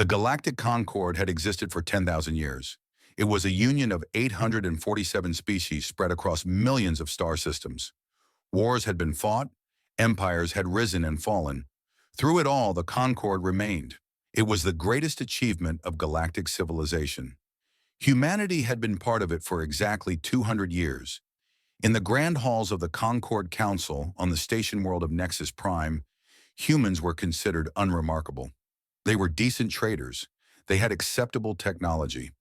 The Galactic Concord had existed for 10,000 years. It was a union of 847 species spread across millions of star systems. Wars had been fought, empires had risen and fallen. Through it all, the Concord remained. It was the greatest achievement of galactic civilization. Humanity had been part of it for exactly 200 years. In the grand halls of the Concord Council on the station world of Nexus Prime, humans were considered unremarkable. They were decent traders. They had acceptable technology.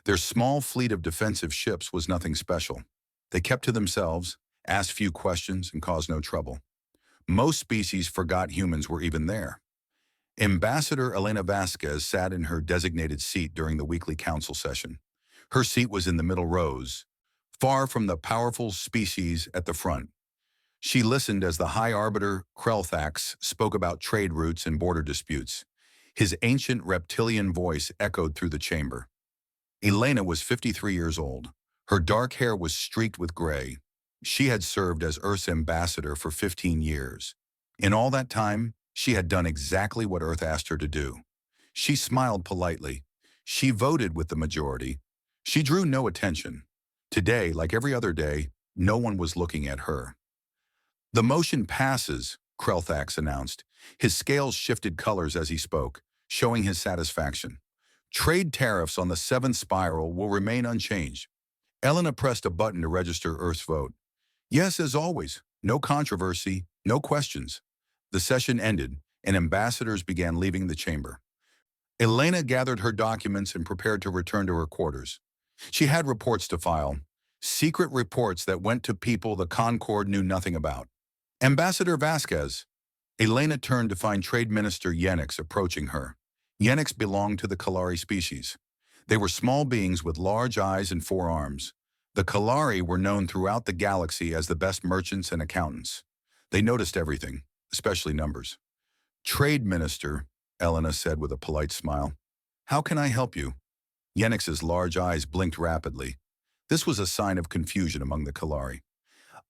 Their small fleet of defensive ships was nothing special. They kept to themselves, asked few questions, and caused no trouble. Most species forgot humans were even there. Ambassador Elena Vasquez sat in her designated seat during the weekly council session. Her seat was in the middle rows, far from the powerful species at the front. She listened as the High Arbiter Krelthax spoke about trade routes and border disputes. His ancient reptilian voice echoed through the chamber. Elena was 53 years old. Her dark hair was streaked with gray. She had served as Earth's ambassador for 15 years. In all that time, she had done exactly what Earth asked her to do. She smiled politely. She voted with the majority. She drew no attention. Today, like every other day, no one was looking at her. "The motion passes," Krelthax announced. His scales shifted colors as he spoke, showing his satisfaction. "Trade tariffs on the seventh spiral will remain unchanged." Elena pressed a button to register Earth's vote. "Yes, as always. No controversy, no questions." The session ended, and ambassadors began leaving the chamber. Elena gathered her documents and prepared to return to her quarters. She had reports to file, secret reports that went to people the Concord knew nothing about. "Ambassador Vasquez." Elena turned to find Trade Minister Yenix approaching her. Yenix belonged to the Kalari species. They were small beings with large eyes and 4 arms. The Kalari were known throughout the galaxy as the best merchants and accountants. They noticed everything, especially numbers. "Trade Minister," Elena said with a polite smile. "How can I help you?" Yenix's large eyes blinked rapidly. This was a sign of confusion among the Kalari.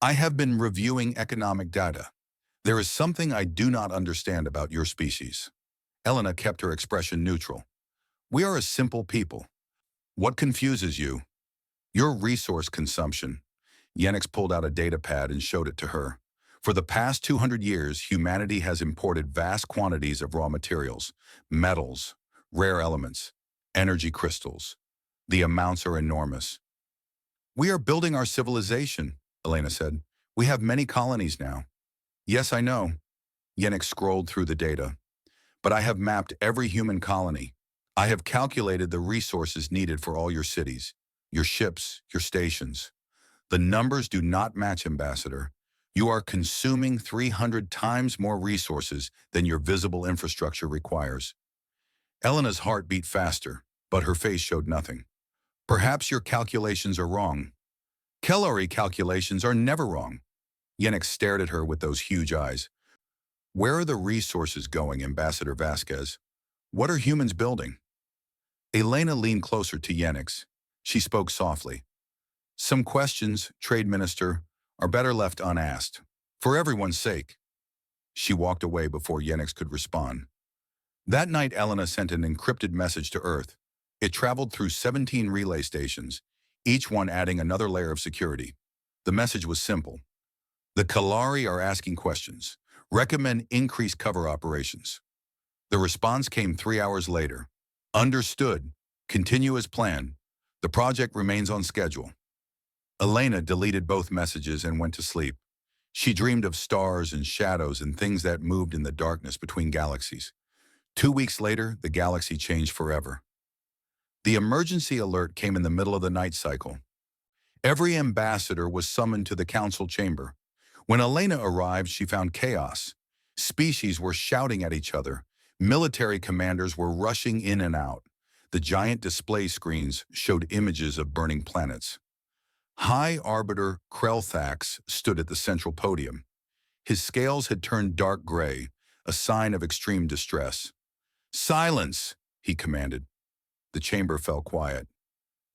"I have been reviewing economic data. There is something I do not understand about your species." Elena kept her expression neutral. "We are a simple people. What confuses you?" "Your resource consumption." Yenix pulled out a data pad and showed it to her. "For the past 200 years, humanity has imported vast quantities of raw materials, metals, rare elements, energy crystals. The amounts are enormous." "We are building our civilization," Elena said. "We have many colonies now." "Yes, I know." Yenix scrolled through the data. "But I have mapped every human colony. I have calculated the resources needed for all your cities, your ships, your stations. The numbers do not match, Ambassador. You are consuming 300 times more resources than your visible infrastructure requires." Elena's heart beat faster, but her face showed nothing. "Perhaps your calculations are wrong." "Kalari calculations are never wrong." Yenix stared at her with those huge eyes. "Where are the resources going, Ambassador Vasquez? What are humans building?" Elena leaned closer to Yenix. She spoke softly. "Some questions, Trade Minister, are better left unasked. For everyone's sake." She walked away before Yenix could respond. That night, Elena sent an encrypted message to Earth. It traveled through 17 relay stations, each one adding another layer of security. The message was simple. "The Kalari are asking questions. Recommend increased cover operations." The response came 3 hours later. "Understood. Continue as planned. The project remains on schedule." Elena deleted both messages and went to sleep. She dreamed of stars and shadows and things that moved in the darkness between galaxies. 2 weeks later, the galaxy changed forever. The emergency alert came in the middle of the night cycle. Every ambassador was summoned to the council chamber. When Elena arrived, she found chaos. Species were shouting at each other. Military commanders were rushing in and out. The giant display screens showed images of burning planets. High Arbiter Krelthax stood at the central podium. His scales had turned dark gray, a sign of extreme distress. "Silence," he commanded. The chamber fell quiet.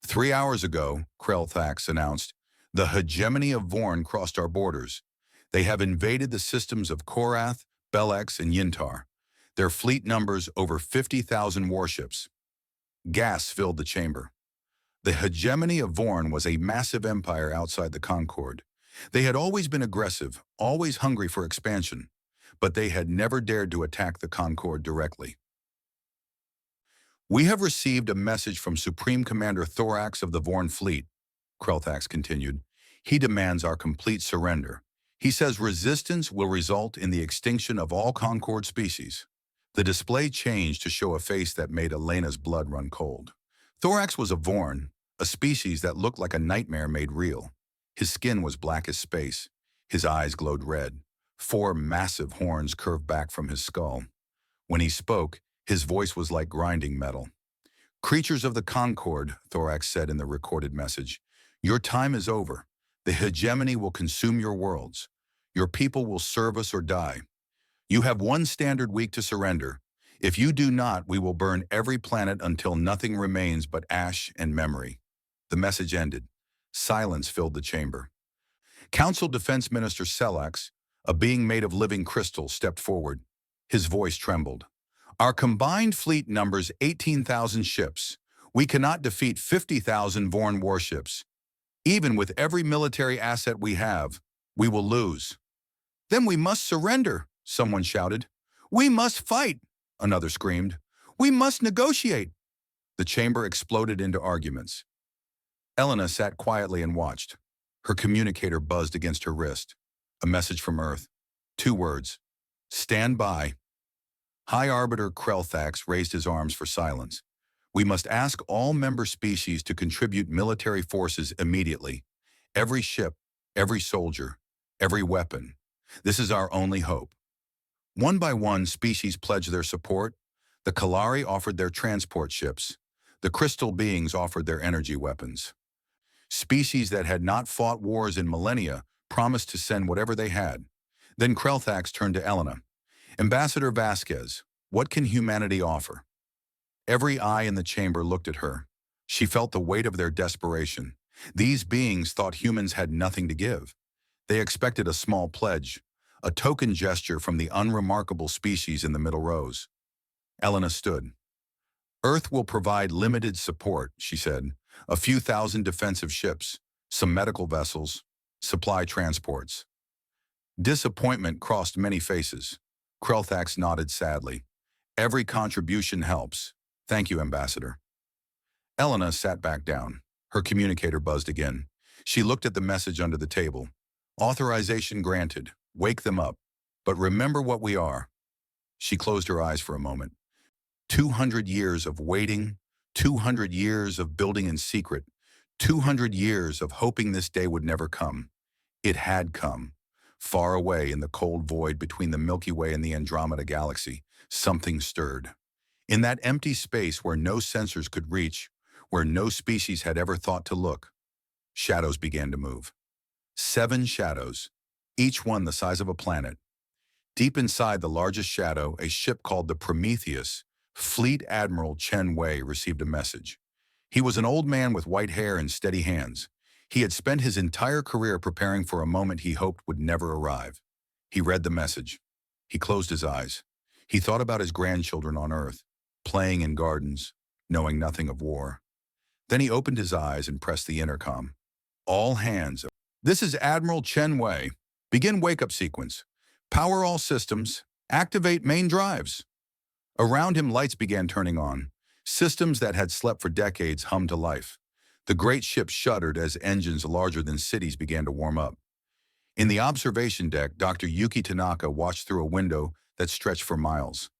3 hours ago," Krelthax announced, "the hegemony of Vorn crossed our borders. They have invaded the systems of Korath, Belex, and Yintar. Their fleet numbers over 50,000 warships. Gas filled the chamber. The hegemony of Vorn was a massive empire outside the Concord. They had always been aggressive, always hungry for expansion, but they had never dared to attack the Concord directly. "We have received a message from Supreme Commander Thorax of the Vorn Fleet," Krelthax continued. "He demands our complete surrender. He says resistance will result in the extinction of all Concord species." The display changed to show a face that made Elena's blood run cold. Thorax was a Vorn, a species that looked like a nightmare made real. His skin was black as space. His eyes glowed red. 4 massive horns curved back from his skull. When he spoke, his voice was like grinding metal. "Creatures of the Concord," Thorax said in the recorded message, "your time is over. The hegemony will consume your worlds. Your people will serve us or die. You have one standard week to surrender. If you do not, we will burn every planet until nothing remains but ash and memory." The message ended. Silence filled the chamber. Council Defense Minister Selax, a being made of living crystal, stepped forward. His voice trembled. "Our combined fleet numbers 18,000 ships. We cannot defeat 50,000 Vorn warships. Even with every military asset we have, we will lose." "Then we must surrender," someone shouted. "We must fight," another screamed. "We must negotiate." The chamber exploded into arguments. Elena sat quietly and watched. Her communicator buzzed against her wrist. A message from Earth. 2 words. "Stand by." High Arbiter Krelthax raised his arms for silence. "We must ask all member species to contribute military forces immediately. Every ship, every soldier, every weapon. This is our only hope." One by one, species pledged their support. The Kalari offered their transport ships. The crystal beings offered their energy weapons. Species that had not fought wars in millennia promised to send whatever they had. Then Krelthax turned to Elena. "Ambassador Vasquez, what can humanity offer?" Every eye in the chamber looked at her. She felt the weight of their desperation. These beings thought humans had nothing to give. They expected a small pledge, a token gesture from the unremarkable species in the middle rows. Elena stood. "Earth will provide limited support," she said. "A few thousand defensive ships, some medical vessels, supply transports." Disappointment crossed many faces. Krelthax nodded sadly. "Every contribution helps. Thank you, Ambassador." Elena sat back down. Her communicator buzzed again. She looked at the message under the table. "Authorization granted. Wake them up. But remember what we are." She closed her eyes for a moment. 200 years of waiting, 200 years of building in secret, 200 years of hoping this day would never come. It had come. Far away in the cold void between the Milky Way and the Andromeda Galaxy, something stirred. In that empty space where no sensors could reach, where no species had ever thought to look, shadows began to move. 7 shadows, each one the size of a planet. Deep inside the largest shadow, a ship called the Prometheus, Fleet Admiral Chen Wei received a message. He was an old man with white hair and steady hands. He had spent his entire career preparing for a moment he hoped would never arrive. He read the message. He closed his eyes. He thought about his grandchildren on Earth, playing in gardens, knowing nothing of war. Then he opened his eyes and pressed the intercom. "All hands. This is Admiral Chen Wei. Begin wake-up sequence. Power all systems. Activate main drives." Around him, lights began turning on. Systems that had slept for decades hummed to life. The great ship shuddered as engines larger than cities began to warm up. In the observation deck, Dr. Yuki Tanaka watched through a window that stretched for miles.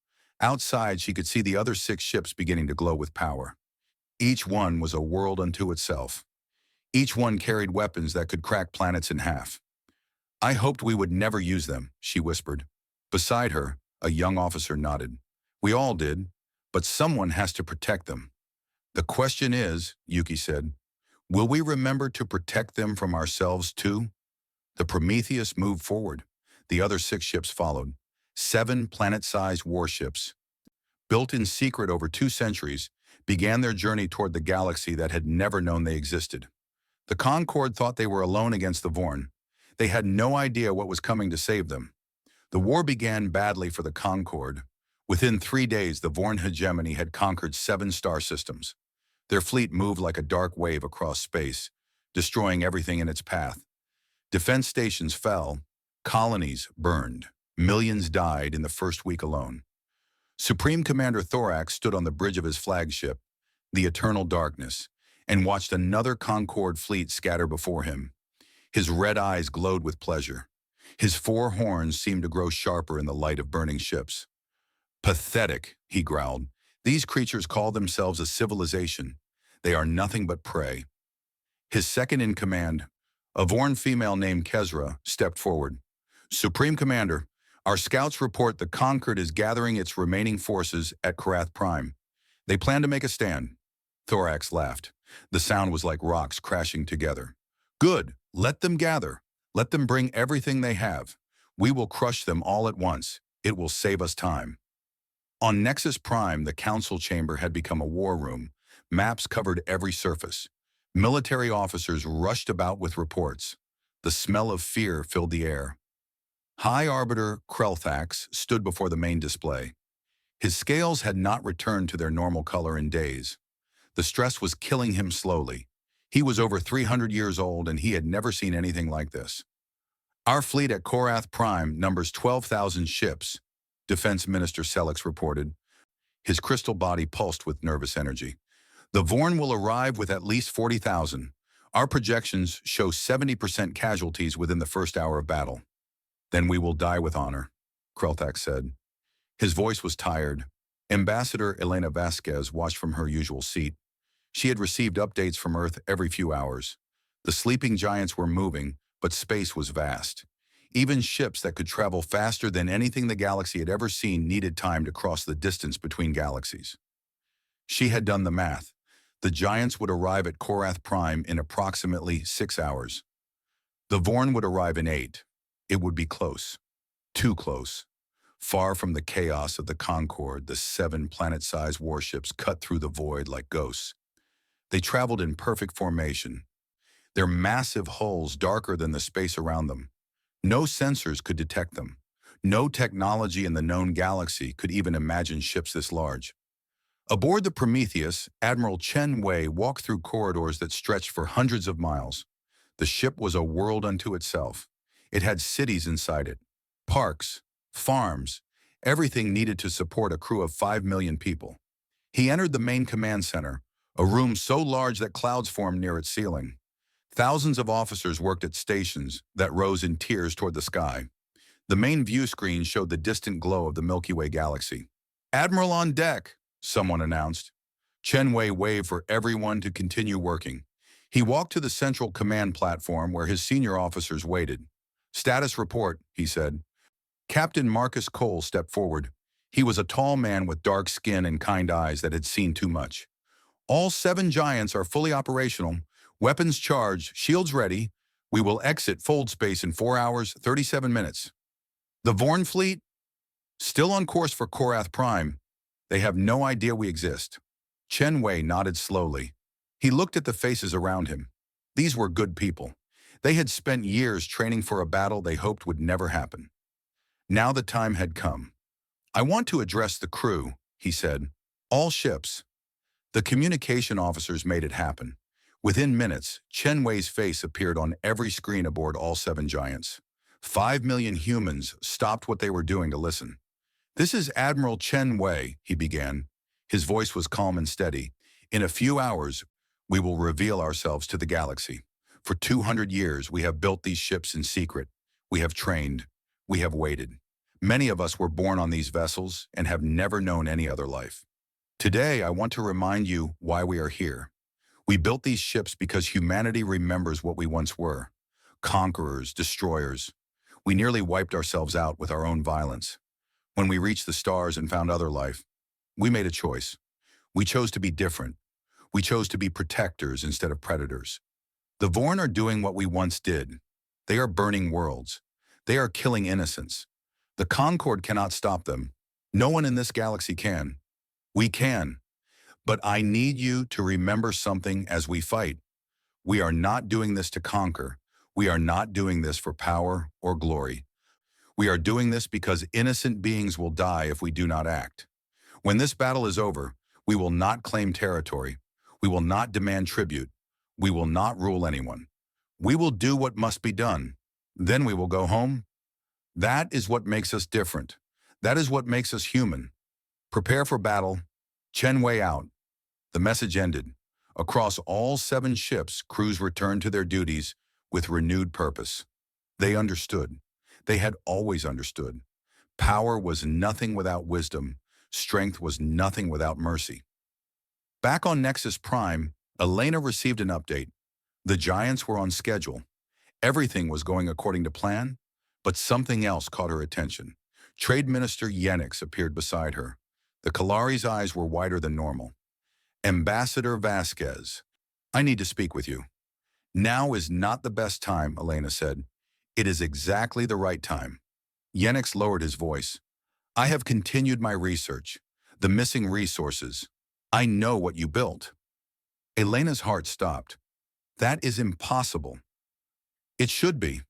Outside, she could see the other 6 ships beginning to glow with power. Each one was a world unto itself. Each one carried weapons that could crack planets in half. "I hoped we would never use them," she whispered. Beside her, a young officer nodded. "We all did, but someone has to protect them." "The question is," Yuki said, "will we remember to protect them from ourselves too?" The Prometheus moved forward. The other 6 ships followed. 7 planet-sized warships, built in secret over 2 centuries, began their journey toward the galaxy that had never known they existed. The Concord thought they were alone against the Vorn. They had no idea what was coming to save them. The war began badly for the Concord. Within 3 days, the Vorn hegemony had conquered 7 star systems. Their fleet moved like a dark wave across space, destroying everything in its path. Defense stations fell, colonies burned, millions died in the first week alone. Supreme Commander Thorax stood on the bridge of his flagship, the Eternal Darkness, and watched another Concorde fleet scatter before him. His red eyes glowed with pleasure. His 4 horns seemed to grow sharper in the light of burning ships. Pathetic, he growled. These creatures call themselves a civilization. They are nothing but prey. His second-in-command, a Vorn female named Kezra, stepped forward. Supreme Commander, our scouts report the Concord is gathering its remaining forces at Korath Prime. They plan to make a stand. Thorax laughed. The sound was like rocks crashing together. Good, let them gather. Let them bring everything they have. We will crush them all at once. It will save us time. On Nexus Prime, the council chamber had become a war room. Maps covered every surface. Military officers rushed about with reports. The smell of fear filled the air. High Arbiter Krelthax stood before the main display. His scales had not returned to their normal color in days. The stress was killing him slowly. He was over 300 years old and he had never seen anything like this. Our fleet at Korath Prime numbers 12,000 ships, Defense Minister Selix reported. His crystal body pulsed with nervous energy. The Vorn will arrive with at least 40,000. Our projections show 70% casualties within the first hour of battle. Then we will die with honor, Krelthax said. His voice was tired. Ambassador Elena Vasquez watched from her usual seat. She had received updates from Earth every few hours. The sleeping giants were moving, but space was vast. Even ships that could travel faster than anything the galaxy had ever seen needed time to cross the distance between galaxies. She had done the math. The giants would arrive at Korath Prime in approximately 6 hours. The Vorn would arrive in 8. It would be close. Too close. Far from the chaos of the Concorde, the 7 planet-sized warships cut through the void like ghosts. They traveled in perfect formation, their massive hulls darker than the space around them. No sensors could detect them. No technology in the known galaxy could even imagine ships this large. Aboard the Prometheus, Admiral Chen Wei walked through corridors that stretched for hundreds of miles. The ship was a world unto itself. It had cities inside it, parks, farms, everything needed to support a crew of 5 million people. He entered the main command center, a room so large that clouds formed near its ceiling. Thousands of officers worked at stations that rose in tiers toward the sky. The main view screen showed the distant glow of the Milky Way galaxy. "Admiral on deck," someone announced. Chen Wei waved for everyone to continue working. He walked to the central command platform where his senior officers waited. "Status report," he said. Captain Marcus Cole stepped forward. He was a tall man with dark skin and kind eyes that had seen too much. "All 7 giants are fully operational. Weapons charged, shields ready. We will exit fold space in 4 hours, 37 minutes. The Vorn fleet? Still on course for Korath Prime. They have no idea we exist." Chen Wei nodded slowly. He looked at the faces around him. These were good people. They had spent years training for a battle they hoped would never happen. Now the time had come. "I want to address the crew," he said. "All ships." The communication officers made it happen. Within minutes, Chen Wei's face appeared on every screen aboard all 7 giants. 5 million humans stopped what they were doing to listen. "This is Admiral Chen Wei," he began. His voice was calm and steady. "In a few hours, we will reveal ourselves to the galaxy. For 200 years, we have built these ships in secret. We have trained. We have waited. Many of us were born on these vessels and have never known any other life. Today, I want to remind you why we are here. We built these ships because humanity remembers what we once were. Conquerors, destroyers. We nearly wiped ourselves out with our own violence. When we reached the stars and found other life, we made a choice. We chose to be different. We chose to be protectors instead of predators. The Vorn are doing what we once did. They are burning worlds. They are killing innocents. The Concorde cannot stop them. No one in this galaxy can. We can. But I need you to remember something as we fight. We are not doing this to conquer. We are not doing this for power or glory. We are doing this because innocent beings will die if we do not act. When this battle is over, we will not claim territory. We will not demand tribute. We will not rule anyone. We will do what must be done. Then we will go home. That is what makes us different. That is what makes us human. Prepare for battle. Chen Wei out. The message ended. Across all 7 ships, crews returned to their duties with renewed purpose. They understood. They had always understood. Power was nothing without wisdom. Strength was nothing without mercy. Back on Nexus Prime, Elena received an update. The Giants were on schedule. Everything was going according to plan, but something else caught her attention. Trade Minister Yenix appeared beside her. The Kalari's eyes were wider than normal. Ambassador Vasquez, I need to speak with you. Now is not the best time, Elena said. It is exactly the right time. Yenix lowered his voice. I have continued my research. The missing resources. I know what you built. Elena's heart stopped. That is impossible. It should be.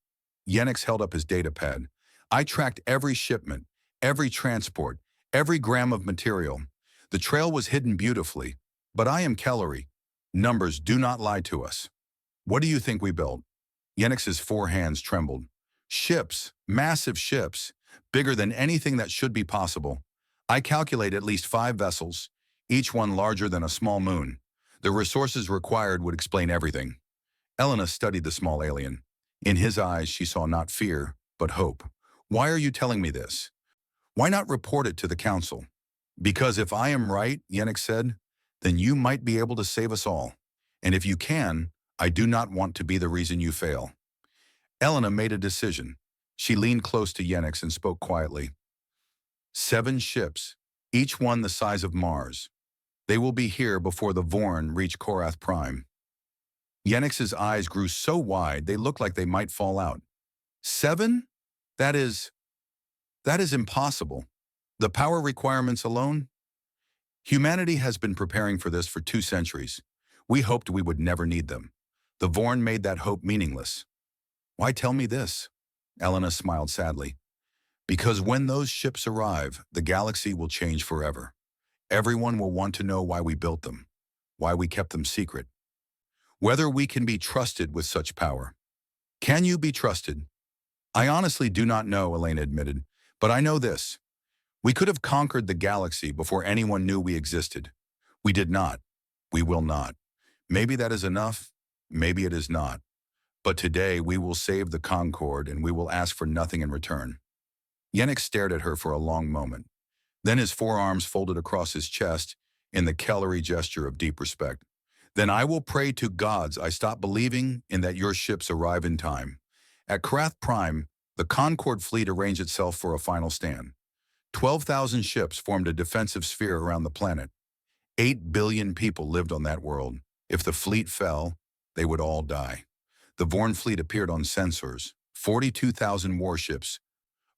Yenix held up his data pad. I tracked every shipment, every transport, every gram of material. The trail was hidden beautifully. But I am Kellery. Numbers do not lie to us. What do you think we built? Yenix's 4 hands trembled. Ships, massive ships, bigger than anything that should be possible. I calculate at least 5 vessels, each one larger than a small moon. The resources required would explain everything. Elena studied the small alien. In his eyes, she saw not fear, but hope. Why are you telling me this? Why not report it to the council? Because if I am right, Yenix said, then you might be able to save us all. And if you can, I do not want to be the reason you fail. Elena made a decision. She leaned close to Yenix and spoke quietly. 7 ships, each one the size of Mars. They will be here before the Vorn reach Korath Prime. Yenix's eyes grew so wide they looked like they might fall out. 7? That is impossible. The power requirements alone? Humanity has been preparing for this for 2 centuries. We hoped we would never need them. The Vorn made that hope meaningless. Why tell me this? Elena smiled sadly. Because when those ships arrive, the galaxy will change forever. Everyone will want to know why we built them, why we kept them secret. Whether we can be trusted with such power. Can you be trusted? I honestly do not know, Elena admitted, but I know this. We could have conquered the galaxy before anyone knew we existed. We did not. We will not. Maybe that is enough. Maybe it is not. But today we will save the Concord and we will ask for nothing in return. Yenix stared at her for a long moment. Then his forearms folded across his chest in the Kellery gesture of deep respect. Then I will pray to gods I stop believing in that your ships arrive in time. At Korath Prime, the Concord fleet arranged itself for a final stand. 12,000 ships formed a defensive sphere around the planet. 8 billion people lived on that world. If the fleet fell, they would all die. The Vorn fleet appeared on sensors, 42,000 warships,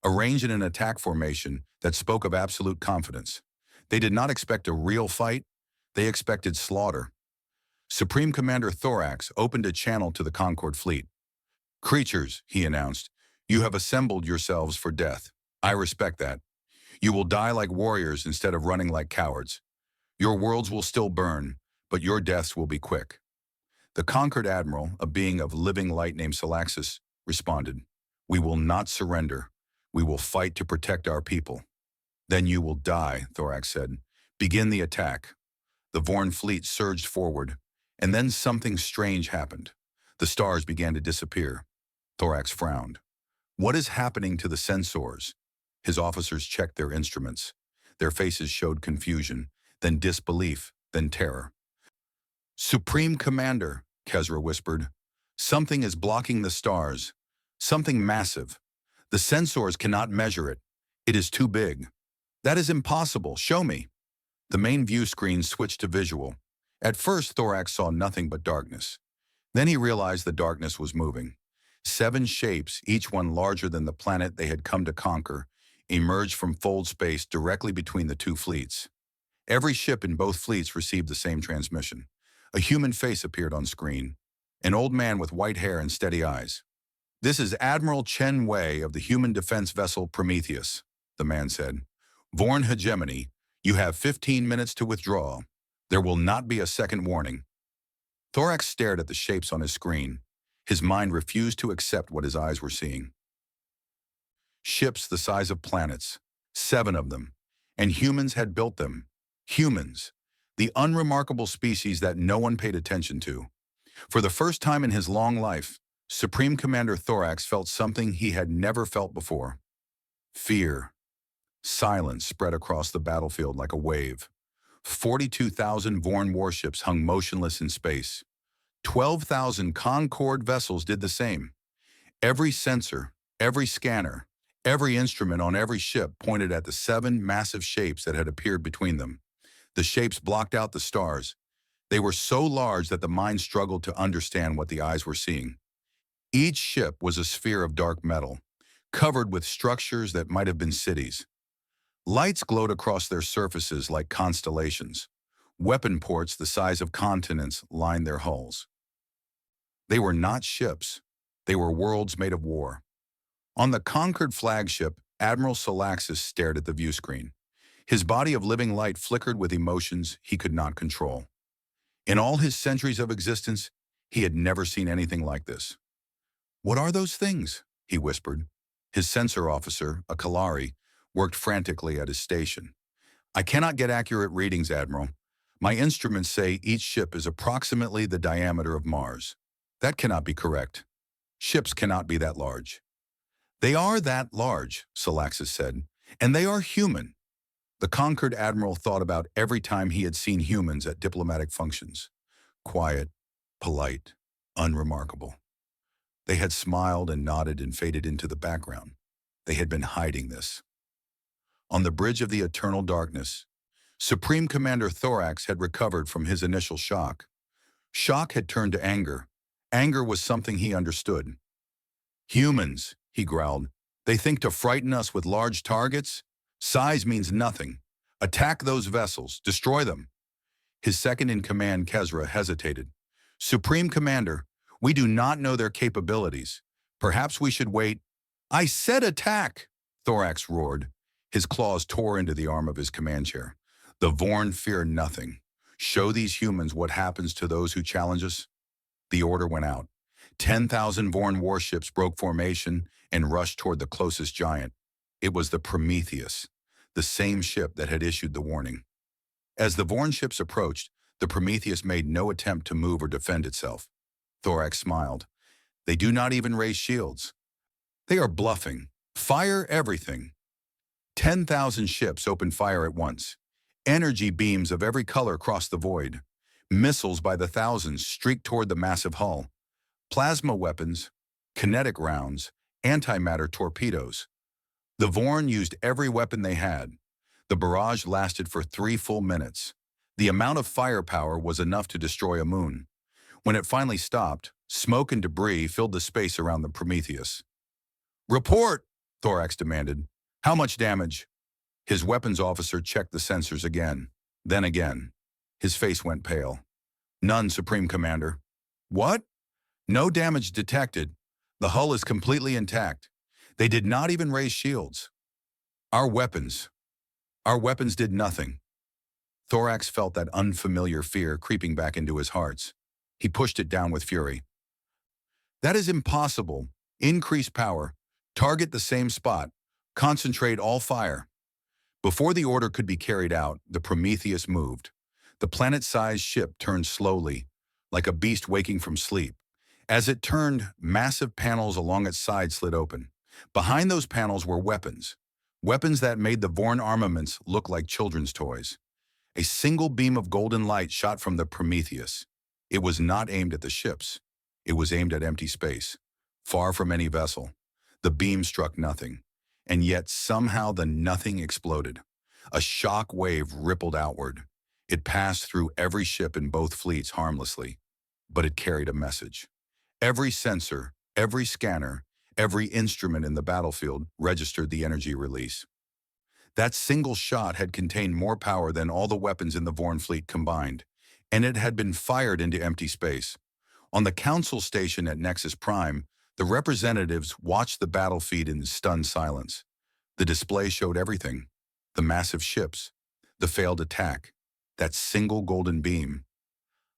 arranged in an attack formation that spoke of absolute confidence. They did not expect a real fight, they expected slaughter. Supreme Commander Thorax opened a channel to the Concord fleet. Creatures, he announced, you have assembled yourselves for death. I respect that. You will die like warriors instead of running like cowards. Your worlds will still burn, but your deaths will be quick. The conquered admiral, a being of living light named Salaxis, responded, We will not surrender. We will fight to protect our people. Then you will die, Thorax said. Begin the attack. The Vorn fleet surged forward, and then something strange happened. The stars began to disappear. Thorax frowned. What is happening to the sensors? His officers checked their instruments. Their faces showed confusion, then disbelief, then terror. Supreme Commander, Kezra whispered. Something is blocking the stars. Something massive. The sensors cannot measure it. It is too big. That is impossible. Show me. The main view screen switched to visual. At first, Thorax saw nothing but darkness. Then he realized the darkness was moving. 7 shapes, each one larger than the planet they had come to conquer, emerged from fold space directly between the 2 fleets. Every ship in both fleets received the same transmission. A human face appeared on screen, an old man with white hair and steady eyes. This is Admiral Chen Wei of the human defense vessel Prometheus, the man said. Vorn hegemony, you have 15 minutes to withdraw. There will not be a second warning. Thorax stared at the shapes on his screen. His mind refused to accept what his eyes were seeing. Ships the size of planets, 7 of them, and humans had built them. Humans, the unremarkable species that no one paid attention to. For the first time in his long life, Supreme Commander Thorax felt something he had never felt before. Fear. Silence spread across the battlefield like a wave. 42,000 Vorn warships hung motionless in space. 12,000 Concorde vessels did the same. Every sensor, every scanner, every instrument on every ship pointed at the 7 massive shapes that had appeared between them. The shapes blocked out the stars. They were so large that the mind struggled to understand what the eyes were seeing. Each ship was a sphere of dark metal, covered with structures that might have been cities. Lights glowed across their surfaces like constellations. Weapon ports the size of continents lined their hulls. They were not ships. They were worlds made of war. On the conquered flagship, Admiral Salaxis stared at the viewscreen. His body of living light flickered with emotions he could not control. In all his centuries of existence, he had never seen anything like this. "What are those things?" he whispered. His sensor officer, a Kalari, worked frantically at his station. "I cannot get accurate readings, Admiral. My instruments say each ship is approximately the diameter of Mars. That cannot be correct. Ships cannot be that large." "They are that large," Salaxis said, "and they are human." The conquered admiral thought about every time he had seen humans at diplomatic functions. Quiet, polite, unremarkable. They had smiled and nodded and faded into the background. They had been hiding this. On the bridge of the eternal darkness, Supreme Commander Thorax had recovered from his initial shock. Shock had turned to anger. Anger was something he understood. "Humans," he growled. "They think to frighten us with large targets? Size means nothing. Attack those vessels. Destroy them." His second-in-command, Kezra, hesitated. "Supreme Commander, we do not know their capabilities. Perhaps we should wait." "I said attack!" Thorax roared. His claws tore into the arm of his command chair. "The Vorn fear nothing. Show these humans what happens to those who challenge us." The order went out. 10,000 Vorn warships broke formation and rushed toward the closest giant. It was the Prometheus, the same ship that had issued the warning. As the Vorn ships approached, the Prometheus made no attempt to move or defend itself. Thorax smiled. "They do not even raise shields. They are bluffing. Fire everything." 10,000 ships opened fire at once. Energy beams of every color crossed the void. Missiles by the thousands streaked toward the massive hull. Plasma weapons, kinetic rounds, antimatter torpedoes. The Vorn used every weapon they had. The barrage lasted for 3 full minutes. The amount of firepower was enough to destroy a moon. When it finally stopped, smoke and debris filled the space around the Prometheus. "Report!" Thorax demanded. "How much damage?" His weapons officer checked the sensors again, then again. His face went pale. "None, Supreme Commander." "What?" "No damage detected. The hull is completely intact. They did not even raise shields." Our weapons did nothing." Thorax felt that unfamiliar fear creeping back into his heart. He pushed it down with fury. "That is impossible. Increase power. Target the same spot. Concentrate all fire." Before the order could be carried out, the Prometheus moved. The planet-sized ship turned slowly, like a beast waking from sleep. As it turned, massive panels along its side slid open. Behind those panels were weapons. Weapons that made the Vorn armaments look like children's toys. A single beam of golden light shot from the Prometheus. It was not aimed at the ships. It was aimed at empty space, far from any vessel. The beam struck nothing, and yet somehow the nothing exploded. A shock wave rippled outward. It passed through every ship in both fleets harmlessly, but it carried a message. Every sensor, every scanner, every instrument in the battlefield registered the energy release. That single shot had contained more power than all the weapons in the Vorn fleet combined, and it had been fired into empty space. On the Council station at Nexus Prime, The representatives watched the battlefield in stunned silence. The display showed everything: the massive ships, the failed attack, that single golden beam.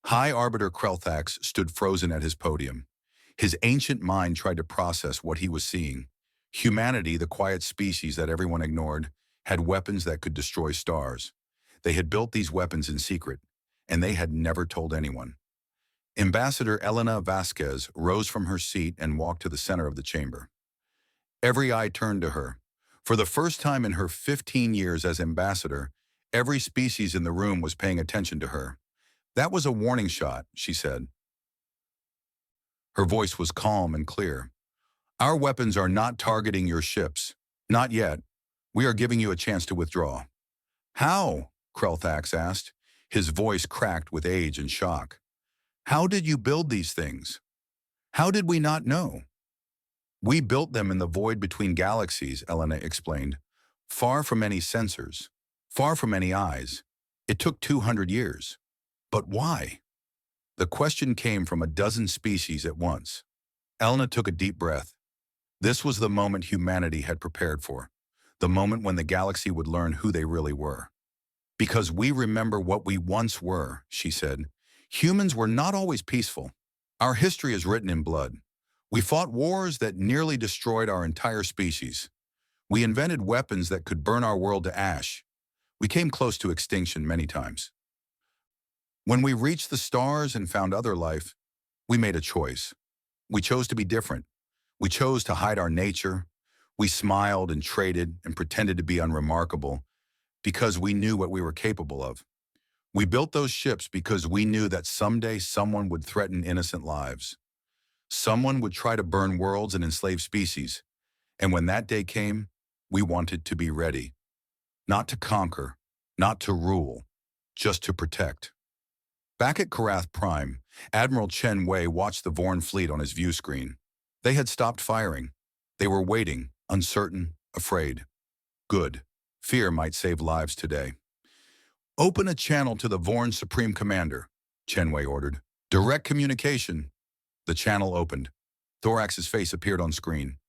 High Arbiter Krelthax stood frozen at his podium. His ancient mind tried to process what he was seeing. Humanity, the quiet species that everyone ignored, had weapons that could destroy stars. They had built these weapons in secret, and they had never told anyone. Ambassador Elena Vasquez rose from her seat and walked to the center of the chamber. Every eye turned to her. For the first time in her 15 years as ambassador, every species in the room was paying attention to her. "That was a warning shot," she said. Her voice was calm and clear. "Our weapons are not targeting your ships. Not yet. We are giving you a chance to withdraw." "How?" Krelthax asked. His voice cracked with age and shock. "How did you build these things? How did we not know?" "We built them in the void between galaxies," Elena explained. "Far from any sensors. Far from any eyes. It took 200 years. But why?" The question came from a dozen species at once. Elena took a deep breath. This was the moment humanity had prepared for. The moment when the galaxy would learn who they really were. "Because we remember what we once were," she said. "Humans were not always peaceful. Our history is written in blood. We fought wars that nearly destroyed our entire species. We invented weapons that could burn our world to ash. We came close to extinction many times. When we reached the stars and found other life, we made a choice. We chose to be different. We chose to hide our nature. We smiled and traded and pretended to be unremarkable because we knew what we were capable of. We built those ships because we knew that someday someone would threaten innocent lives. Someone would try to burn worlds and enslave species. And when that day came, we wanted to be ready. Not to conquer, not to rule, just to protect." Back at Karath Prime, Admiral Chen Wei watched the Vorn fleet on his view screen. They had stopped firing. They were waiting, uncertain, afraid. Good. Fear might save lives today. "Open a channel to the Vorn Supreme Commander," Chen Wei ordered. "Direct communication." The channel opened. Thorax's face appeared on screen.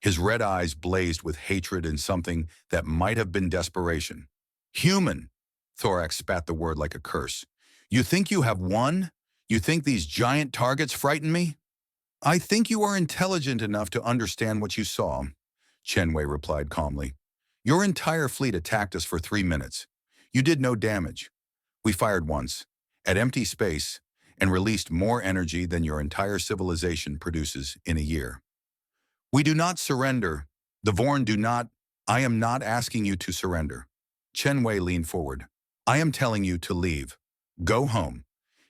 His red eyes blazed with hatred and something that might have been desperation. "Human!" Thorax spat the word like a curse. "You think you have won? You think these giant targets frighten me?" "I think you are intelligent enough to understand what you saw," Chen Wei replied calmly. "Your entire fleet attacked us for 3 minutes. You did no damage. We fired once, at empty space, and released more energy than your entire civilization produces in a year. We do not surrender. The Vorn do not. I am not asking you to surrender." Chen Wei leaned forward. "I am telling you to leave. Go home.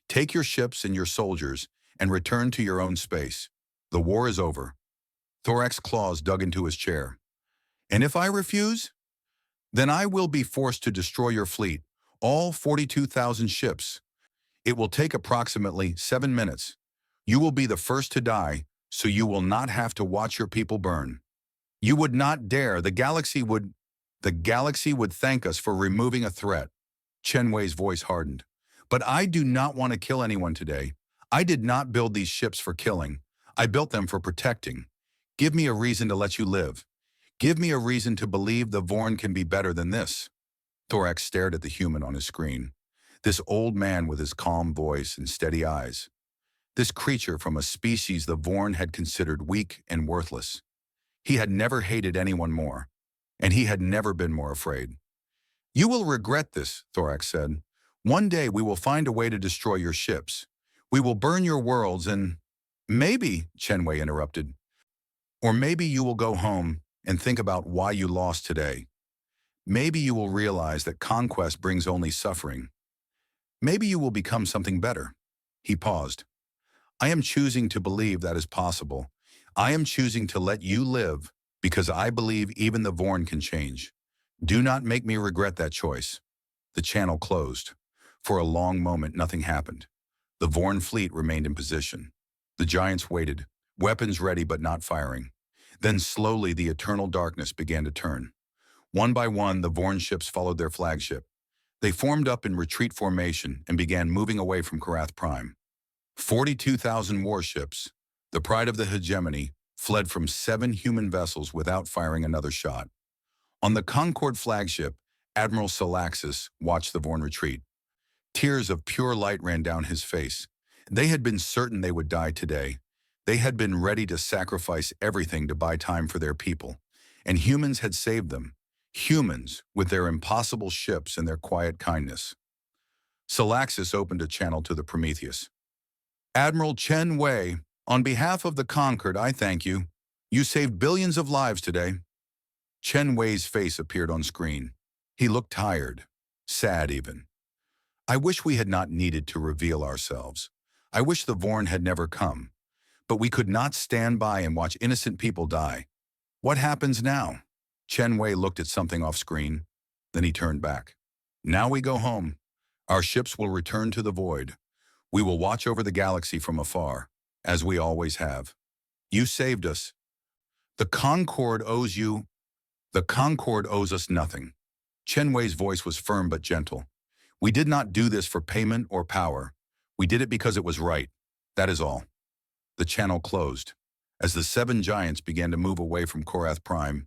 Take your ships and your soldiers and return to your own space. The war is over." Thorax's claws dug into his chair. "And if I refuse? Then I will be forced to destroy your fleet, all 42,000 ships. It will take approximately 7 minutes. You will be the first to die, so you will not have to watch your people burn. You would not dare. The galaxy would thank us for removing a threat." Chen Wei's voice hardened. "But I do not want to kill anyone today. I did not build these ships for killing. I built them for protecting. Give me a reason to let you live. Give me a reason to believe the Vorn can be better than this." Thorax stared at the human on his screen. This old man with his calm voice and steady eyes. This creature from a species the Vorn had considered weak and worthless. He had never hated anyone more, and he had never been more afraid. "You will regret this," Thorax said. "One day we will find a way to destroy your ships. We will burn your worlds and—" "Maybe," Chen Wei interrupted, "or maybe you will go home and think about why you lost today. Maybe you will realize that conquest brings only suffering. Maybe you will become something better." He paused. "I am choosing to believe that is possible. I am choosing to let you live because I believe even the Vorn can change. Do not make me regret that choice." The channel closed. For a long moment, nothing happened. The Vorn fleet remained in position. The giants waited, weapons ready but not firing. Then slowly the eternal darkness began to turn. One by one, the Vorn ships followed their flagship. They formed up in retreat formation and began moving away from Karath Prime. 42,000 warships, the pride of the hegemony, fled from 7 human vessels without firing another shot. On the Concorde flagship, Admiral Salaxis watched the Vorn retreat. Tears of pure light ran down his face. They had been certain they would die today. They had been ready to sacrifice everything to buy time for their people. And humans had saved them. Humans, with their impossible ships and their quiet kindness. Salaxis opened a channel to the Prometheus. Admiral Chen Wei, on behalf of the Concord, I thank you. You saved billions of lives today. Chen Wei's face appeared on screen. He looked tired, sad even. I wish we had not needed to reveal ourselves. I wish the Vorn had never come. But we could not stand by and watch innocent people die. What happens now? Chen Wei looked at something off screen. Then he turned back. Now we go home. Our ships will return to the void. We will watch over the galaxy from afar, as we always have. You saved us. The Concorde owes you. The Concorde owes us nothing. Chen Wei's voice was firm but gentle. We did not do this for payment or power. We did it because it was right. That is all. The channel closed. As the 7 giants began to move away from Korath Prime,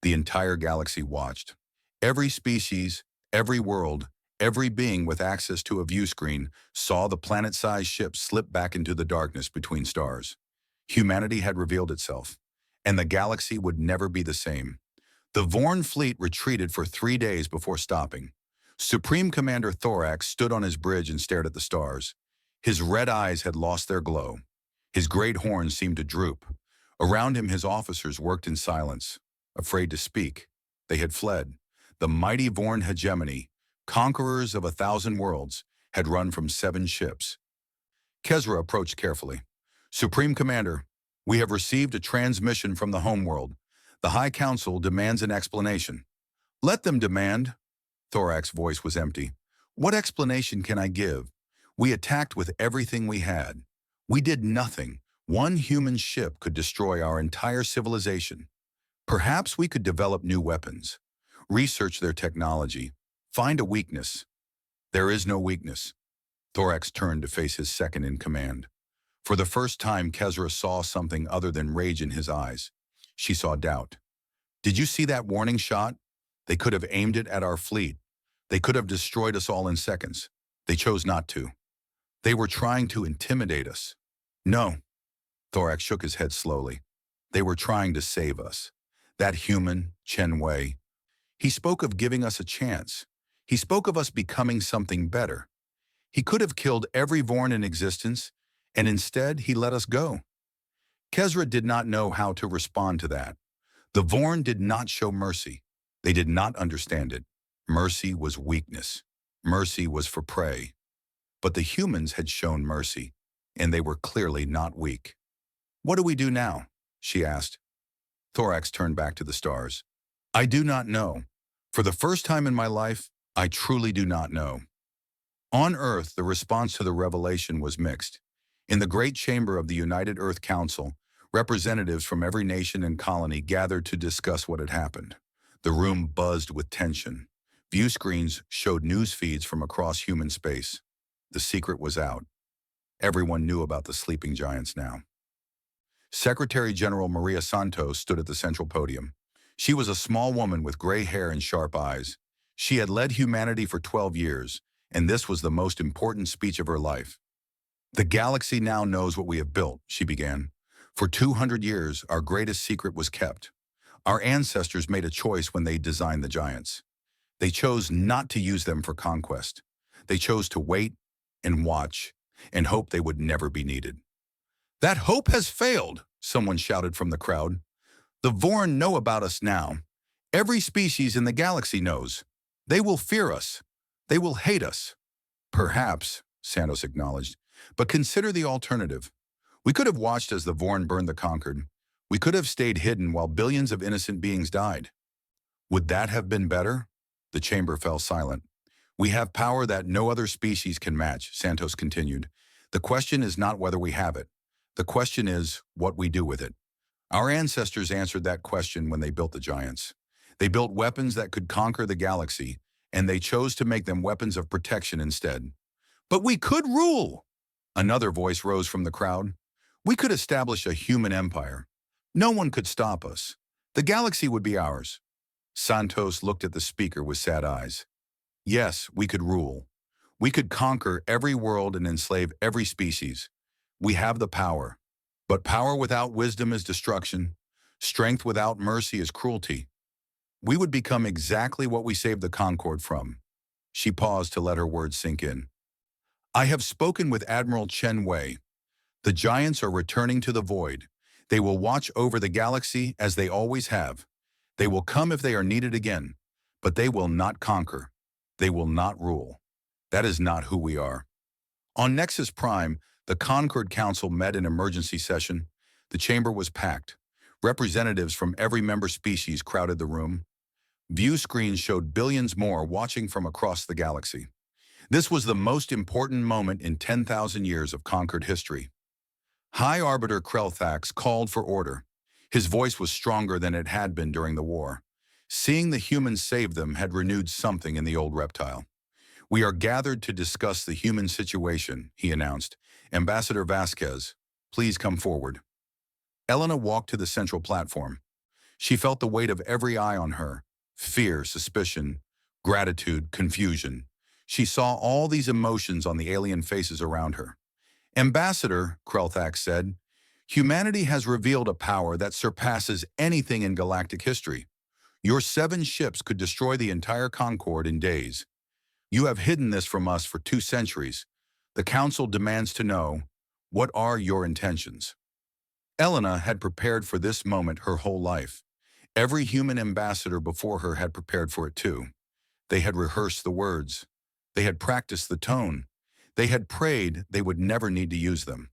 the entire galaxy watched. Every species, every world, every being with access to a view screen saw the planet-sized ship slip back into the darkness between stars. Humanity had revealed itself, and the galaxy would never be the same. The Vorn fleet retreated for 3 days before stopping. Supreme Commander Thorax stood on his bridge and stared at the stars. His red eyes had lost their glow. His great horns seemed to droop. Around him his officers worked in silence, afraid to speak. They had fled. The mighty Vorn hegemony, conquerors of 1,000 worlds, had run from 7 ships. Kezra approached carefully. Supreme Commander, we have received a transmission from the homeworld. The High Council demands an explanation. Let them demand. Thorax's voice was empty. What explanation can I give? We attacked with everything we had. We did nothing. One human ship could destroy our entire civilization. Perhaps we could develop new weapons, research their technology, find a weakness. There is no weakness. Thorax turned to face his second in command. For the first time, Kezra saw something other than rage in his eyes. She saw doubt. Did you see that warning shot? They could have aimed it at our fleet. They could have destroyed us all in seconds. They chose not to. They were trying to intimidate us. No. Thorax shook his head slowly. They were trying to save us. That human, Chen Wei. He spoke of giving us a chance. He spoke of us becoming something better. He could have killed every Vorn in existence, and instead he let us go. Kezra did not know how to respond to that. The Vorn did not show mercy. They did not understand it. Mercy was weakness. Mercy was for prey. But the humans had shown mercy, and they were clearly not weak. What do we do now? She asked. Thorax turned back to the stars. I do not know. For the first time in my life, I truly do not know. On Earth, the response to the revelation was mixed. In the great chamber of the United Earth Council, representatives from every nation and colony gathered to discuss what had happened. The room buzzed with tension. View screens showed news feeds from across human space. The secret was out. Everyone knew about the sleeping giants now. Secretary General Maria Santos stood at the central podium. She was a small woman with gray hair and sharp eyes. She had led humanity for 12 years, and this was the most important speech of her life. The galaxy now knows what we have built, she began. For 200 years, our greatest secret was kept. Our ancestors made a choice when they designed the giants. They chose not to use them for conquest. They chose to wait and watch and hope they would never be needed. That hope has failed, someone shouted from the crowd. The Vorn know about us now. Every species in the galaxy knows. They will fear us. They will hate us. Perhaps, Santos acknowledged, but consider the alternative. We could have watched as the Vorn burned the Concord. We could have stayed hidden while billions of innocent beings died. Would that have been better? The chamber fell silent. We have power that no other species can match, Santos continued. The question is not whether we have it. The question is what we do with it. Our ancestors answered that question when they built the giants. They built weapons that could conquer the galaxy, and they chose to make them weapons of protection instead. But we could rule! Another voice rose from the crowd. We could establish a human empire. No one could stop us. The galaxy would be ours. Santos looked at the speaker with sad eyes. Yes, we could rule. We could conquer every world and enslave every species. We have the power. But power without wisdom is destruction. Strength without mercy is cruelty. We would become exactly what we saved the Concorde from. She paused to let her words sink in. I have spoken with Admiral Chen Wei. The giants are returning to the void. They will watch over the galaxy as they always have. They will come if they are needed again, but they will not conquer. They will not rule. That is not who we are. On Nexus Prime, the Concord Council met in emergency session. The chamber was packed. Representatives from every member species crowded the room. View screens showed billions more watching from across the galaxy. This was the most important moment in 10,000 years of Concord history. High Arbiter Krelthax called for order. His voice was stronger than it had been during the war. Seeing the humans save them had renewed something in the old reptile. We are gathered to discuss the human situation, he announced. Ambassador Vasquez, please come forward. Elena walked to the central platform. She felt the weight of every eye on her. Fear, suspicion, gratitude, confusion. She saw all these emotions on the alien faces around her. Ambassador, Krelthax said, humanity has revealed a power that surpasses anything in galactic history. Your 7 ships could destroy the entire Concorde in days. You have hidden this from us for 2 centuries. The Council demands to know, what are your intentions? Elena had prepared for this moment her whole life. Every human ambassador before her had prepared for it too. They had rehearsed the words. They had practiced the tone. They had prayed they would never need to use them.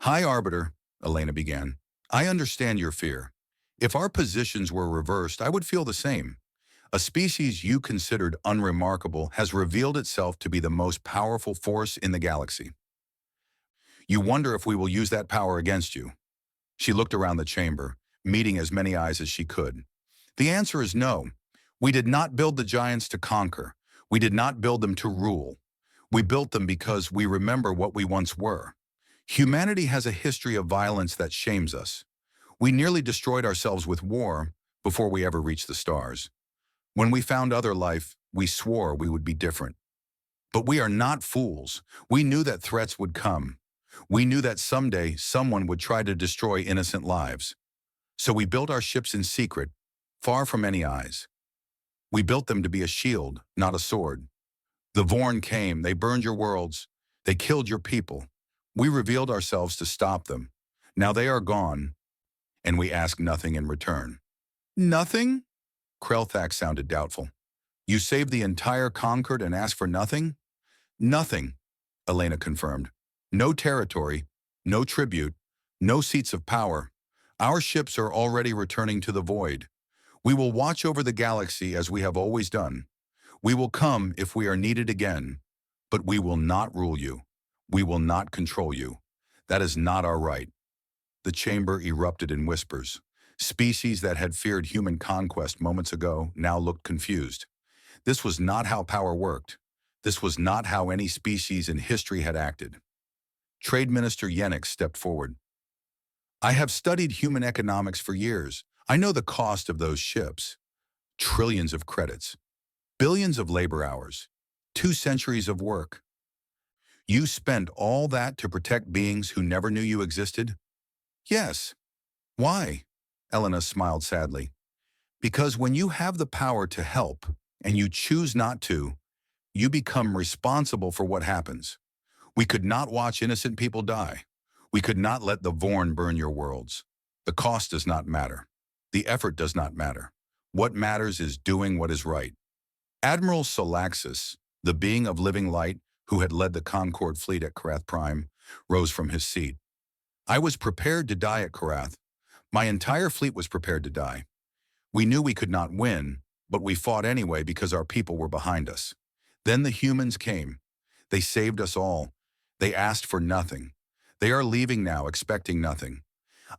High Arbiter, Elena began, I understand your fear. If our positions were reversed, I would feel the same. A species you considered unremarkable has revealed itself to be the most powerful force in the galaxy. You wonder if we will use that power against you. She looked around the chamber, meeting as many eyes as she could. The answer is no. We did not build the giants to conquer. We did not build them to rule. We built them because we remember what we once were. Humanity has a history of violence that shames us. We nearly destroyed ourselves with war before we ever reached the stars. When we found other life, we swore we would be different. But we are not fools. We knew that threats would come. We knew that someday someone would try to destroy innocent lives. So we built our ships in secret, far from any eyes. We built them to be a shield, not a sword. The Vorn came, they burned your worlds, they killed your people. We revealed ourselves to stop them. Now they are gone, and we ask nothing in return. Nothing? Krelthax sounded doubtful. You saved the entire Concord and asked for nothing? Nothing, Elena confirmed. No territory, no tribute, no seats of power. Our ships are already returning to the void. We will watch over the galaxy as we have always done. We will come if we are needed again, but we will not rule you. We will not control you. That is not our right. The chamber erupted in whispers. Species that had feared human conquest moments ago now looked confused. This was not how power worked. This was not how any species in history had acted. Trade Minister Yenix stepped forward. I have studied human economics for years. I know the cost of those ships. Trillions of credits. Billions of labor hours. 2 centuries of work. You spent all that to protect beings who never knew you existed? Yes. Why? Elena smiled sadly. Because when you have the power to help, and you choose not to, you become responsible for what happens. We could not watch innocent people die. We could not let the Vorn burn your worlds. The cost does not matter. The effort does not matter. What matters is doing what is right. Admiral Solaxis, the being of living light who had led the Concorde fleet at Karath Prime, rose from his seat. I was prepared to die at Karath. My entire fleet was prepared to die. We knew we could not win, but we fought anyway because our people were behind us. Then the humans came. They saved us all. They asked for nothing. They are leaving now expecting nothing.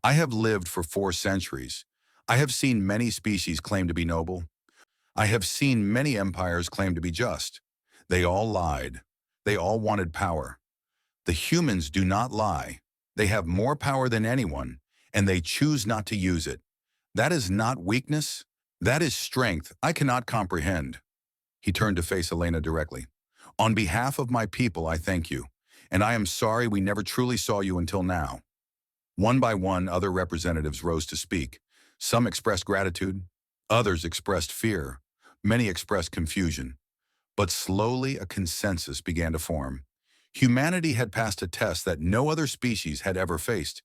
I have lived for 4 centuries. I have seen many species claim to be noble. I have seen many empires claim to be just. They all lied. They all wanted power. The humans do not lie. They have more power than anyone, and they choose not to use it. That is not weakness. That is strength I cannot comprehend. He turned to face Elena directly. On behalf of my people, I thank you, and I am sorry we never truly saw you until now. One by one, other representatives rose to speak. Some expressed gratitude, others expressed fear, many expressed confusion. But slowly a consensus began to form. Humanity had passed a test that no other species had ever faced.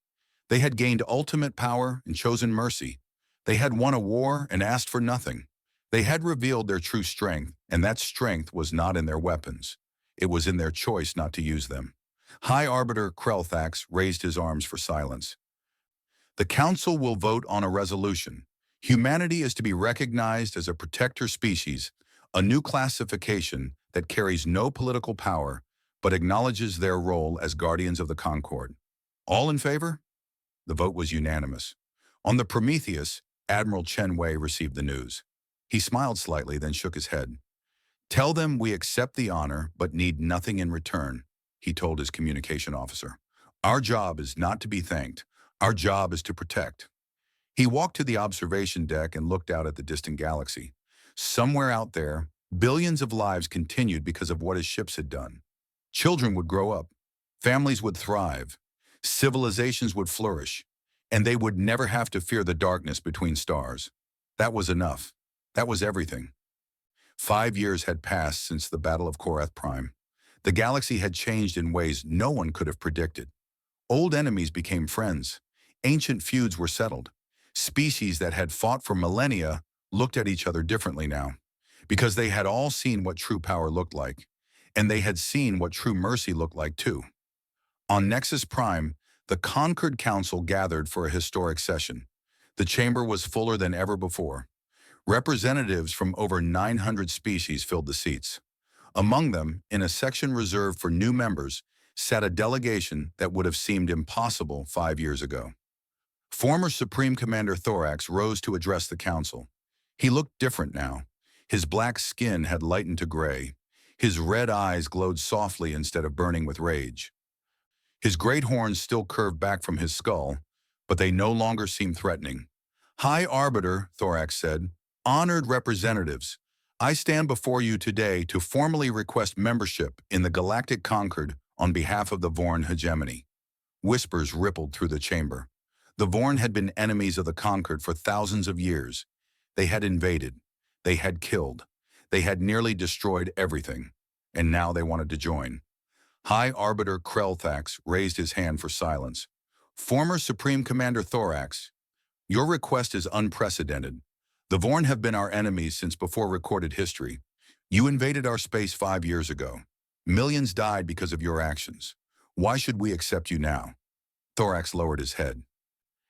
They had gained ultimate power and chosen mercy. They had won a war and asked for nothing. They had revealed their true strength, and that strength was not in their weapons. It was in their choice not to use them. High Arbiter Krelthax raised his arms for silence. The Council will vote on a resolution. Humanity is to be recognized as a protector species, a new classification that carries no political power, but acknowledges their role as guardians of the Concord. All in favor? The vote was unanimous. On the Prometheus, Admiral Chen Wei received the news. He smiled slightly, then shook his head. Tell them we accept the honor, but need nothing in return, he told his communication officer. Our job is not to be thanked. Our job is to protect. He walked to the observation deck and looked out at the distant galaxy. Somewhere out there, billions of lives continued because of what his ships had done. Children would grow up. Families would thrive. Civilizations would flourish. And they would never have to fear the darkness between stars. That was enough. That was everything. 5 years had passed since the Battle of Korath Prime. The galaxy had changed in ways no one could have predicted. Old enemies became friends. Ancient feuds were settled. Species that had fought for millennia looked at each other differently now, because they had all seen what true power looked like, and they had seen what true mercy looked like too. On Nexus Prime, the Concord Council gathered for a historic session. The chamber was fuller than ever before. Representatives from over 900 species filled the seats. Among them, in a section reserved for new members, sat a delegation that would have seemed impossible 5 years ago. Former Supreme Commander Thorax rose to address the council. He looked different now. His black skin had lightened to gray. His red eyes glowed softly instead of burning with rage. His great horns still curved back from his skull, but they no longer seemed threatening. High Arbiter, Thorax said, honored representatives, I stand before you today to formally request membership in the Galactic Concord on behalf of the Vorn hegemony. Whispers rippled through the chamber. The Vorn had been enemies of the Concord for thousands of years. They had invaded. They had killed. They had nearly destroyed everything. And now they wanted to join. High Arbiter Krelthax raised his hand for silence. Former Supreme Commander Thorax, your request is unprecedented. The Vorn have been our enemies since before recorded history. You invaded our space 5 years ago. Millions died because of your actions. Why should we accept you now? Thorax lowered his head.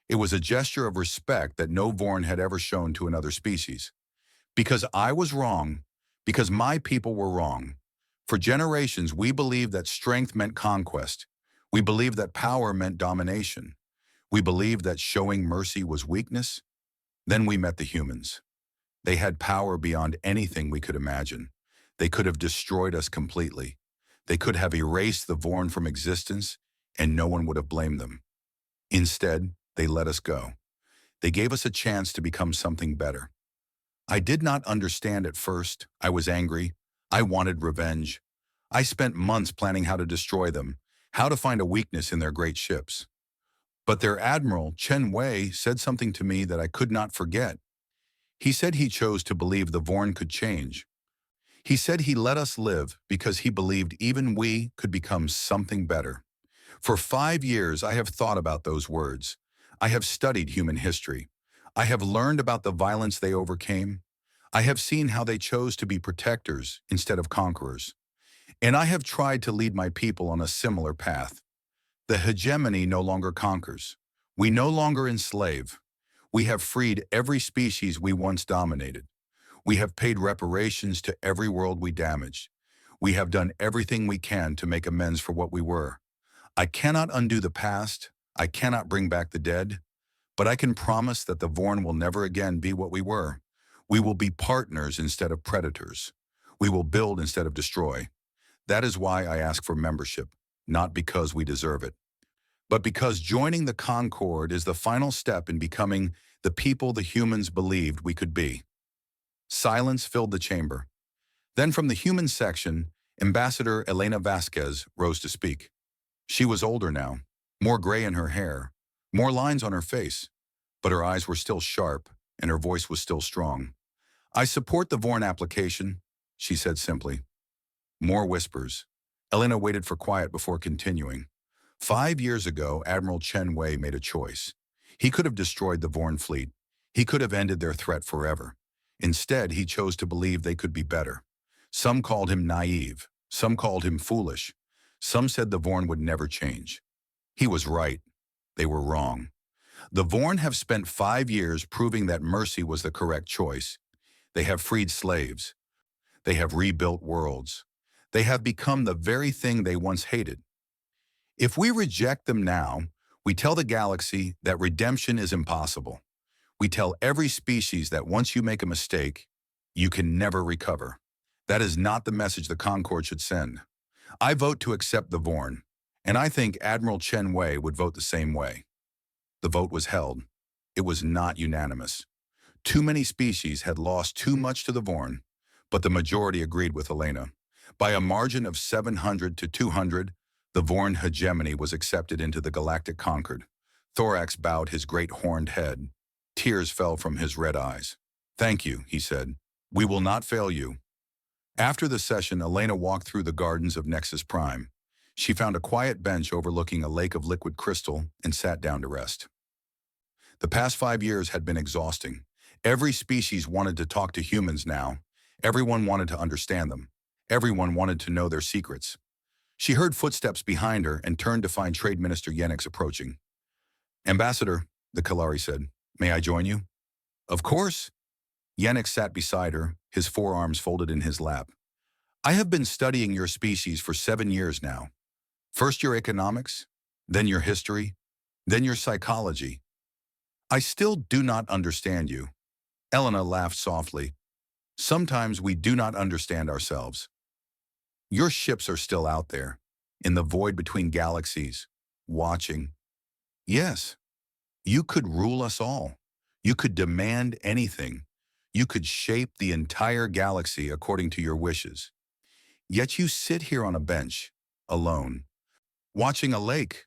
It was a gesture of respect that no Vorn had ever shown to another species. Because I was wrong, because my people were wrong. For generations, we believed that strength meant conquest. We believed that power meant domination. We believed that showing mercy was weakness. Then we met the humans. They had power beyond anything we could imagine. They could have destroyed us completely. They could have erased the Vorn from existence, and no one would have blamed them. Instead, they let us go. They gave us a chance to become something better. I did not understand at first. I was angry. I wanted revenge. I spent months planning how to destroy them, how to find a weakness in their great ships. But their admiral, Chen Wei, said something to me that I could not forget. He said he chose to believe the Vorn could change. He said he let us live because he believed even we could become something better. For 5 years, I have thought about those words. I have studied human history. I have learned about the violence they overcame. I have seen how they chose to be protectors instead of conquerors. And I have tried to lead my people on a similar path. The hegemony no longer conquers. We no longer enslave. We have freed every species we once dominated. We have paid reparations to every world we damaged. We have done everything we can to make amends for what we were. I cannot undo the past. I cannot bring back the dead. But I can promise that the Vorn will never again be what we were. We will be partners instead of predators. We will build instead of destroy. That is why I ask for membership, not because we deserve it, but because joining the Concord is the final step in becoming the people the humans believed we could be. Silence filled the chamber. Then from the human section, Ambassador Elena Vasquez rose to speak. She was older now, more gray in her hair, more lines on her face, but her eyes were still sharp and her voice was still strong. I support the Vorn application, she said simply. More whispers. Elena waited for quiet before continuing. 5 years ago, Admiral Chen Wei made a choice. He could have destroyed the Vorn fleet. He could have ended their threat forever. Instead, he chose to believe they could be better. Some called him naive. Some called him foolish. Some said the Vorn would never change. He was right. They were wrong. The Vorn have spent 5 years proving that mercy was the correct choice. They have freed slaves. They have rebuilt worlds. They have become the very thing they once hated. If we reject them now, we tell the galaxy that redemption is impossible. We tell every species that once you make a mistake, you can never recover. That is not the message the Concord should send. I vote to accept the Vorn, and I think Admiral Chen Wei would vote the same way. The vote was held. It was not unanimous. Too many species had lost too much to the Vorn, but the majority agreed with Elena. By a margin of 700 to 200, the Vorn hegemony was accepted into the Galactic Concord. Thorax bowed his great horned head. Tears fell from his red eyes. Thank you, he said. We will not fail you. After the session, Elena walked through the gardens of Nexus Prime. She found a quiet bench overlooking a lake of liquid crystal and sat down to rest. The past 5 years had been exhausting. Every species wanted to talk to humans now. Everyone wanted to understand them. Everyone wanted to know their secrets. She heard footsteps behind her and turned to find Trade Minister Yenix approaching. Ambassador, the Kalari said, may I join you? Of course. Yenix sat beside her, his forearms folded in his lap. I have been studying your species for 7 years now. First your economics, then your history, then your psychology. I still do not understand you. Elena laughed softly. Sometimes we do not understand ourselves. Your ships are still out there, in the void between galaxies, watching. Yes, you could rule us all. You could demand anything. You could shape the entire galaxy according to your wishes. Yet you sit here on a bench, alone, watching a lake.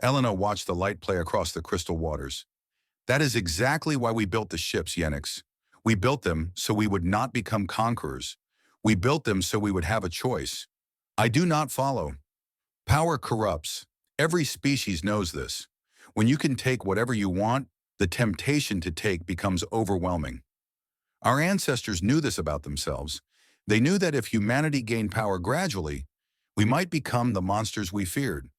Elena watched the light play across the crystal waters. That is exactly why we built the ships, Yenix. We built them so we would not become conquerors. We built them so we would have a choice. I do not follow. Power corrupts. Every species knows this. When you can take whatever you want, the temptation to take becomes overwhelming. Our ancestors knew this about themselves. They knew that if humanity gained power gradually, we might become the monsters we feared.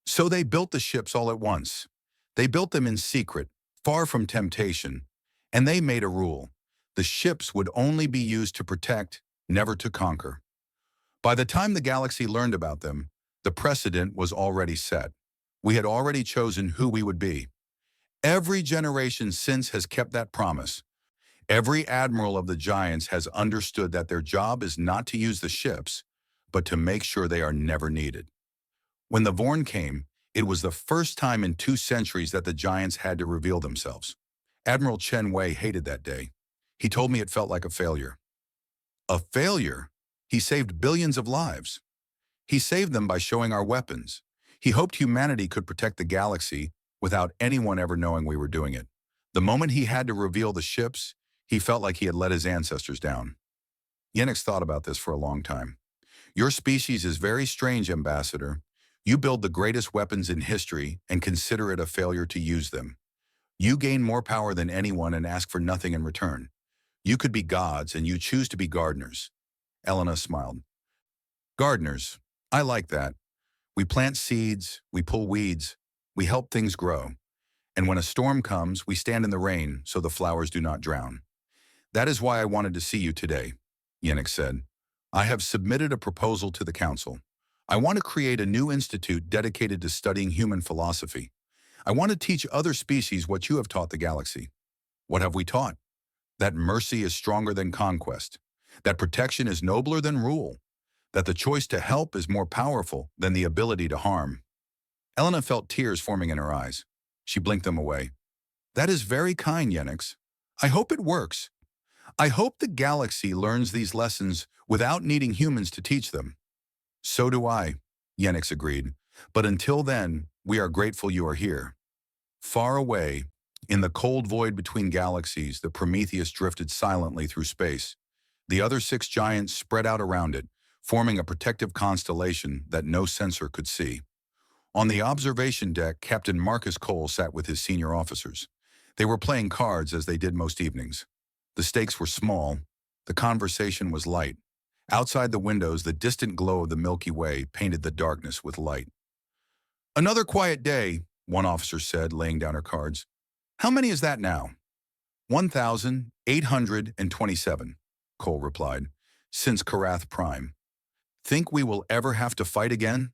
So they built the ships all at once. They built them in secret, far from temptation, and they made a rule. The ships would only be used to protect, never to conquer. By the time the galaxy learned about them, the precedent was already set. We had already chosen who we would be. Every generation since has kept that promise. Every admiral of the Giants has understood that their job is not to use the ships, but to make sure they are never needed. When the Vorn came, it was the first time in 2 centuries that the Giants had to reveal themselves. Admiral Chen Wei hated that day. He told me it felt like a failure. A failure? He saved billions of lives. He saved them by showing our weapons. He hoped humanity could protect the galaxy without anyone ever knowing we were doing it. The moment he had to reveal the ships, he felt like he had let his ancestors down. Yenix thought about this for a long time. Your species is very strange, Ambassador. You build the greatest weapons in history and consider it a failure to use them. You gain more power than anyone and ask for nothing in return. You could be gods and you choose to be gardeners. Elena smiled. Gardeners. I like that. We plant seeds, we pull weeds, we help things grow. And when a storm comes, we stand in the rain so the flowers do not drown. That is why I wanted to see you today, Yenix said. I have submitted a proposal to the Council. I want to create a new institute dedicated to studying human philosophy. I want to teach other species what you have taught the galaxy. What have we taught? That mercy is stronger than conquest. That protection is nobler than rule. That the choice to help is more powerful than the ability to harm. Elena felt tears forming in her eyes. She blinked them away. That is very kind, Yenix. I hope it works. I hope the galaxy learns these lessons without needing humans to teach them. So do I, Yenix agreed. But until then, we are grateful you are here. Far away, in the cold void between galaxies, the Prometheus drifted silently through space. The other 6 giants spread out around it, forming a protective constellation that no sensor could see. On the observation deck, Captain Marcus Cole sat with his senior officers. They were playing cards as they did most evenings. The stakes were small. The conversation was light. Outside the windows, the distant glow of the Milky Way painted the darkness with light. Another quiet day, one officer said, laying down her cards. How many is that now? 1,827, Cole replied, since Karath Prime. Think we will ever have to fight again?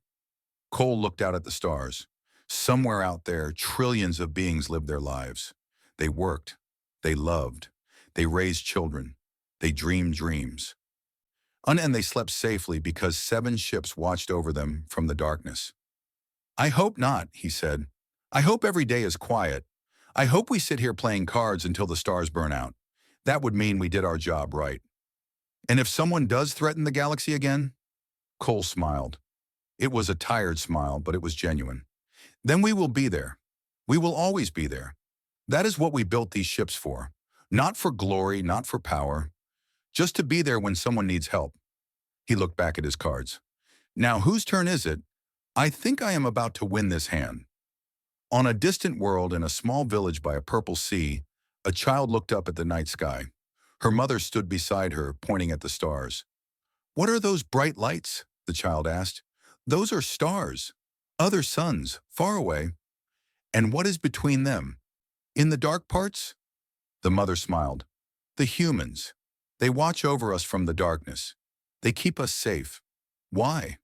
Cole looked out at the stars. Somewhere out there, trillions of beings lived their lives. They worked. They loved. They raised children. They dreamed dreams. And they slept safely because 7 ships watched over them from the darkness. I hope not, he said. I hope every day is quiet. I hope we sit here playing cards until the stars burn out. That would mean we did our job right. And if someone does threaten the galaxy again? Cole smiled. It was a tired smile, but it was genuine. Then we will be there. We will always be there. That is what we built these ships for. Not for glory, not for power. Just to be there when someone needs help. He looked back at his cards. Now, whose turn is it? I think I am about to win this hand. On a distant world in a small village by a purple sea, a child looked up at the night sky. Her mother stood beside her, pointing at the stars. What are those bright lights? The child asked. Those are stars. Other suns, far away. And what is between them? In the dark parts? The mother smiled. The humans. They watch over us from the darkness. They keep us safe. Why?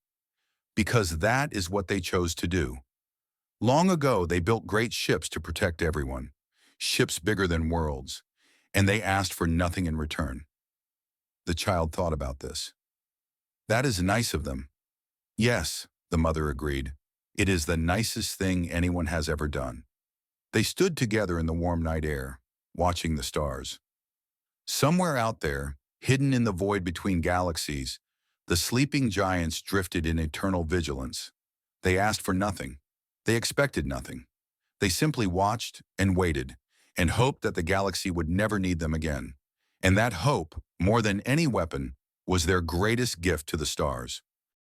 Because that is what they chose to do. Long ago, they built great ships to protect everyone, ships bigger than worlds, and they asked for nothing in return. The child thought about this. That is nice of them. Yes, the mother agreed. It is the nicest thing anyone has ever done. They stood together in the warm night air, watching the stars. Somewhere out there, hidden in the void between galaxies, the sleeping giants drifted in eternal vigilance. They asked for nothing. They expected nothing. They simply watched and waited and hoped that the galaxy would never need them again. And that hope, more than any weapon, was their greatest gift to the stars.